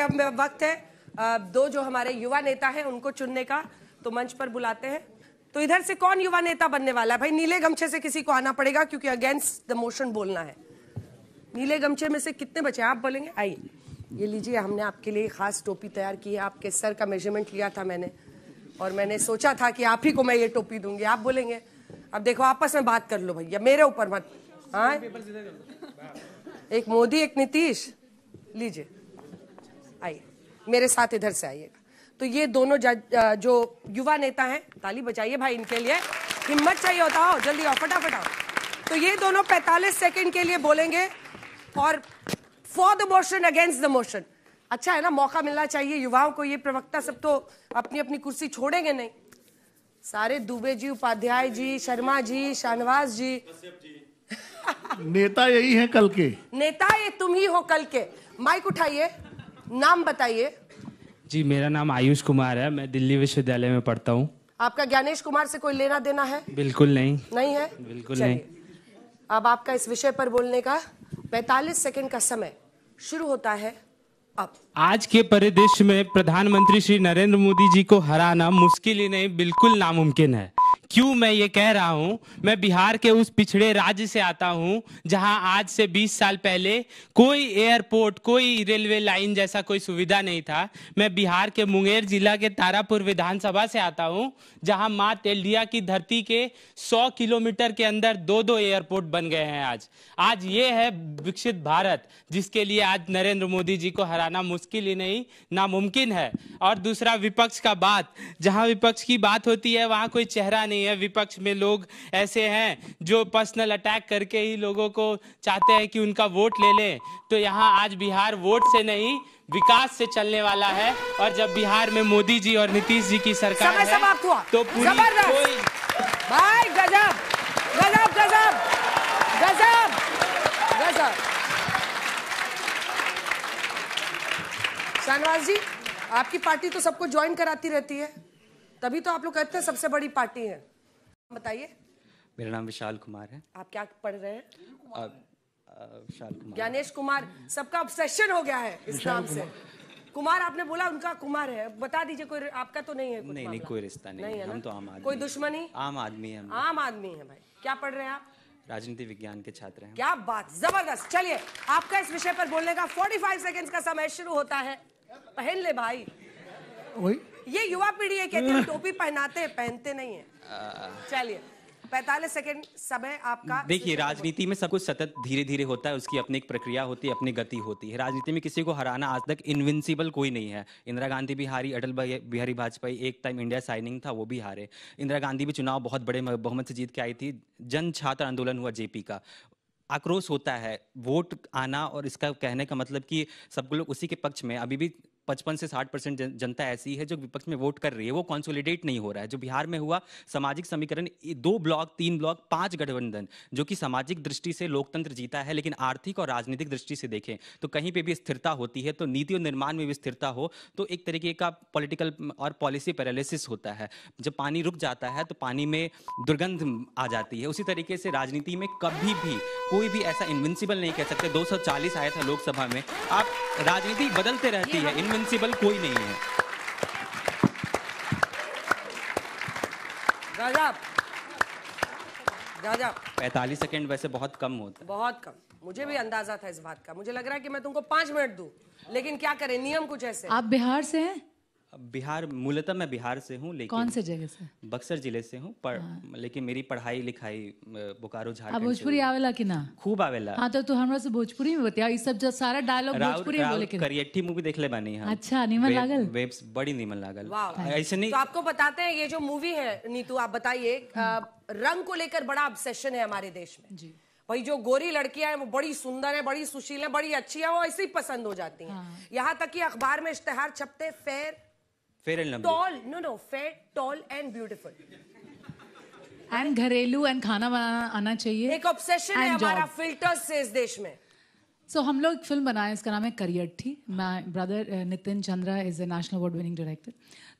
अब वक्त है दो जो हमारे युवा नेता हैं उनको चुनने का, तो मंच पर बुलाते हैं। तो इधर से कौन युवा नेता बनने वाला है? भाई नीले गमछे से किसी को आना पड़ेगा क्योंकि अगेंस्ट द मोशन बोलना है। नीले गमछे में से कितने बचे आप बोलेंगे? आइए, ये लीजिए, हमने आपके लिए खास टोपी तैयार की है। आपके सर का मेजरमेंट लिया था मैंने, और मैंने सोचा था कि आप ही को मैं ये टोपी दूंगी। आप बोलेंगे, अब देखो आपस में बात कर लो भैया, मेरे ऊपर मत। हाँ, एक मोदी एक नीतीश, लीजिए आइए मेरे साथ, इधर से आइएगा। तो ये दोनों जो युवा नेता हैं, ताली बजाइए भाई इनके लिए, हिम्मत चाहिए होता हो, जल्दी आओ, फटाफट आओ। तो ये दोनों 45 सेकंड के लिए बोलेंगे और for the motion against the motion. अच्छा है ना, मौका मिलना चाहिए युवाओं को। ये प्रवक्ता सब तो अपनी अपनी कुर्सी छोड़ेंगे नहीं, सारे दुबे जी, उपाध्याय जी, शर्मा जी, शाहनवाज जी नेता यही हैं कल के। नेता ये तुम ही हो कल के। माइक उठाइए, नाम बताइए। जी, मेरा नाम आयुष कुमार है, मैं दिल्ली विश्वविद्यालय में पढ़ता हूँ। आपका ज्ञानेश कुमार से कोई लेना देना है? बिल्कुल नहीं। नहीं है? बिल्कुल नहीं। अब आपका इस विषय पर बोलने का 45 सेकंड का समय शुरू होता है अब। आज के परिदृश्य में प्रधानमंत्री श्री नरेंद्र मोदी जी को हराना मुश्किल ही नहीं, बिल्कुल नामुमकिन है। क्यों मैं ये कह रहा हूं? मैं बिहार के उस पिछड़े राज्य से आता हूं जहां आज से 20 साल पहले कोई एयरपोर्ट, कोई रेलवे लाइन जैसा कोई सुविधा नहीं था। मैं बिहार के मुंगेर जिला के तारापुर विधानसभा से आता हूं जहां मां तेल्डिया की धरती के 100 किलोमीटर के अंदर दो एयरपोर्ट बन गए हैं। आज ये है विकसित भारत, जिसके लिए आज नरेंद्र मोदी जी को हराना मुश्किल ही नहीं, नामुमकिन है। और दूसरा, विपक्ष का बात, जहां विपक्ष की बात होती है वहां कोई चेहरा नहीं है। विपक्ष में लोग ऐसे हैं जो पर्सनल अटैक करके ही लोगों को चाहते हैं कि उनका वोट ले लें। तो यहाँ आज बिहार वोट से नहीं, विकास से चलने वाला है। और जब बिहार में मोदी जी और नीतीश जी की सरकार है तो पूरी कोई भाई गजब गजब गजब गजब गजब। शाहनवाज जी, आपकी पार्टी तो सबको ज्वाइन कराती रहती है, तभी तो आप लोग कहते हैं सबसे बड़ी पार्टी है। बताइए। मेरा नाम विशाल कुमार है। आप क्या पढ़ रहे हैं? विशाल कुमार। ज्ञानेश कुमार, सबका ऑब्सेशन हो गया है इस नाम से। कुमार आपने बोला, उनका कुमार है। बता दीजिए, कोई आपका तो नहीं है? नहीं नहीं, कोई रिश्ता नहीं है, हम तो आम आदमी। कोई दुश्मनी? आम आदमी है। आम आदमी है भाई। क्या पढ़ रहे हैं आप? राजनीति विज्ञान के छात्र हैं। क्या बात, जबरदस्त। चलिए, आपका इस विषय पर बोलने का 45 सेकेंड का समय शुरू होता है। पहन ले भाई, ये युवा पीढ़ी है, कहते हैं टोपी पहनते नहीं है। चलिए, 45 सेकंड समय आपका। देखिए, राजनीति में सब कुछ सतत धीरे धीरे होता है, उसकी अपनी एक प्रक्रिया होती है, अपनी गति होती है। राजनीति में किसी को हराना आज तक इनविंसिबल कोई नहीं है। इंदिरा गांधी भी हारी, अटल बिहारी वाजपेयी, एक टाइम इंडिया साइनिंग था, वो भी हारे। इंदिरा गांधी भी चुनाव बहुत बड़े बहुमत से जीत के आई थी। जन छात्र आंदोलन हुआ जेपी का। आक्रोश होता है, वोट आना, और इसका कहने का मतलब कि सब लोग उसी के पक्ष में। अभी भी 55 से 60% जनता ऐसी है जो विपक्ष में वोट कर रही है। वो कंसोलिडेट नहीं हो रहा है। जो बिहार में हुआ सामाजिक समीकरण, 2 ब्लॉक, 3 ब्लॉक, 5 गठबंधन, जो कि सामाजिक दृष्टि से लोकतंत्र जीता है, लेकिन आर्थिक और राजनीतिक दृष्टि से देखें तो कहीं पे भी स्थिरता होती है। तो नीति और निर्माण में भी स्थिरता हो तो एक तरीके का पॉलिटिकल और पॉलिसी पैरालिसिस होता है। जब पानी रुक जाता है तो पानी में दुर्गंध आ जाती है। उसी तरीके से राजनीति में कभी भी कोई भी ऐसा इनविंसिबल नहीं कह सकते। 240 आया था लोकसभा में। आप राजनीति बदलते रहती है, इनविंसिबल कोई नहीं है। गजब गजब। 45 सेकंड वैसे बहुत कम होता है। बहुत कम, मुझे भी अंदाजा था इस बात का। मुझे लग रहा है कि मैं तुमको 5 मिनट दूं, लेकिन क्या करें, नियम कुछ ऐसे। आप बिहार से हैं? बिहार, मूलतः मैं बिहार से हूँ, लेकिन कौन से जगह से? बक्सर जिले से हूँ, लेकिन मेरी पढ़ाई लिखाई बोकारो झारखंड। भोजपुरी आवेला कि ना? खूब आवेला। हाँ, तो हमरा से भोजपुरी में बतिया। इस सब जो सारा डायलॉग भोजपुरी में बोले के। करियट्ठी मूवी देख ले बानी। अच्छा, नीमन लागल? वेब्स बड़ी नीमन लागल। ऐसे नहीं। तो आपको बताते हैं, ये जो मूवी है, नीतू आप बताइए, रंग को लेकर बड़ा ऑब्सेशन है हमारे देश में जी। भाई जो गोरी लड़कियां हैं वो बड़ी सुंदर है, बड़ी सुशील है, बड़ी अच्छी है, वो ऐसे ही पसंद हो जाती हैं। यहाँ तक कि अखबार में इश्तेहार छपते, fair and tall and beautiful and घरेलू एंड खाना बनाना आना चाहिए। एक ऑब्सेशन है हमारा फिल्टर्स से इस देश में। हम लोग एक फिल्म बनाए, इसका नाम है करियट्ठी। My brother Nitin Chandra is a national award winning director.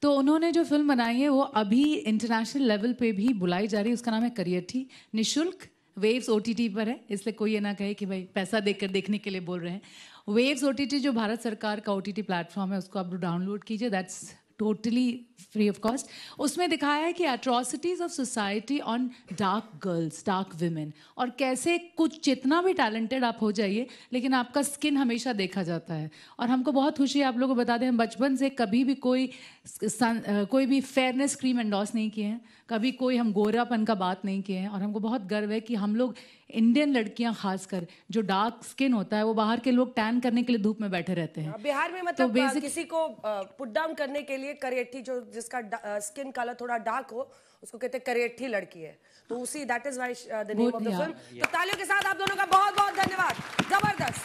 तो उन्होंने जो फिल्म बनाई है वो अभी इंटरनेशनल लेवल पे भी बुलाई जा रही है। उसका नाम है करियट्ठी, निःशुल्क वेव्स OTT पर है, इसलिए कोई ये ना कहे कि भाई पैसा देकर देखने के लिए बोल रहे हैं। वेव्स OTT जो भारत सरकार का OTT प्लेटफॉर्म है, उसको आप डाउनलोड कीजिए, that's totally free of cost. उसमें दिखाया है कि atrocities of society on dark girls, dark women, और कैसे कुछ जितना भी टैलेंटेड आप हो जाइए लेकिन आपका स्किन हमेशा देखा जाता है। और हमको बहुत खुशी है, आप लोगों को बता दें, हम बचपन से कभी भी कोई भी फेयरनेस क्रीम एंडोर्स नहीं किए हैं, कभी कोई हम गोरापन का बात नहीं किए हैं। और हमको बहुत गर्व है कि हम लोग इंडियन लड़कियां खासकर जो डार्क स्किन होता है, वो बाहर के लोग टैन करने के लिए धूप में बैठे रहते हैं। बिहार में मतलब किसी को पुट डाउन करने के लिए करियठी, जो जिसका स्किन कलर थोड़ा डार्क हो, उसको कहते हैं करियठी लड़की है, तो उसी that is why the name of the film. तो तालियों के साथ आप दोनों का बहुत बहुत धन्यवाद। जबरदस्त,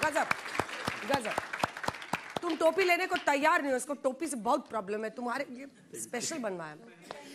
गजब गजब। तुम टोपी लेने को तैयार नहीं हो, इसको टोपी से बहुत प्रॉब्लम है, तुम्हारे लिए स्पेशल बनवाया है।